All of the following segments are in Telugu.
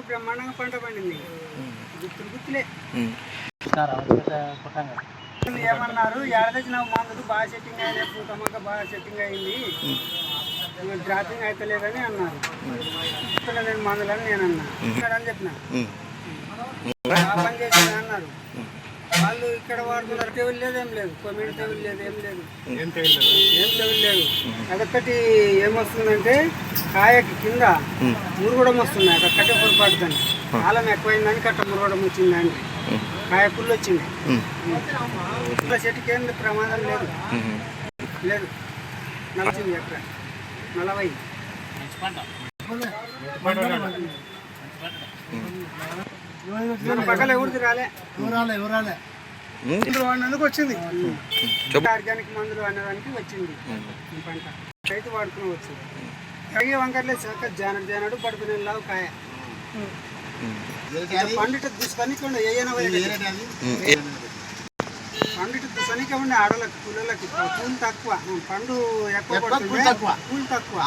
బ్రహ్మాండంగా పంట పండింది. గుర్తులు గుర్తులే ఏమన్నారు, ఏడాది మందులు బాగా సెట్టింగ్ అయినాయి, పూతమ్మక బాగా సెట్టింగ్ అయింది, డ్రాపింగ్ అవుతలేదని అన్నారు. నేను మందులని నేను అన్నా అని చెప్పిన పని చేసి అన్నారు. వాళ్ళు ఇక్కడ వాడుతున్నారు, తెగులు లేదు, ఏం లేదు, కొమ్మిడి తెగులు లేదు, ఏం తెగులు లేదు. అదొక్కటి ఏమొస్తుందంటే కాయకి కింద మురుగడం వస్తుంది. అక్కడ కట్ట పొరపాటు దాన్ని కాలం ఎక్కువైందని కట్ట మురగడం వచ్చిందండి. కాయ పుల్లు వచ్చింది. చెట్టుకి ఏం ప్రమాదం లేదు, లేదు. నలిచింది ఎక్కడ 40 పక్కన ఎవరిది రాలే, మందులు వాడినందుకు వచ్చింది. ఆర్గానిక్ మందులు అనేదానికి వచ్చింది పంట. రైతు వాడుకుని వచ్చింది. కడిగే వంకర్లే చక్క జానడు పడుకునే లావు కాయ పండిట దుస్తనికుండా పండిట దుస్తనికుండా ఆడలకు పుల్లలకి పూలు తక్కువ, పండు ఎక్కువ పూలు తక్కువ.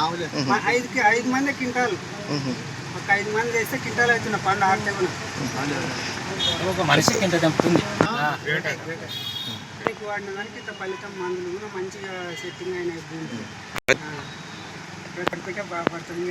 5 మంది క్వింటాలు, ఒక 5 మంది వేస్తే క్వింటాలు అవుతున్న పండు ఆడలేమన్నా ఒక మనిషికి ఇంత తెంపుతుంది. వాడిన దానికి ఇంత ఫలితం. మందులు కూడా మంచిగా సెట్టింగ్ అయినాయి. భూమి బాగా పడుతుంది.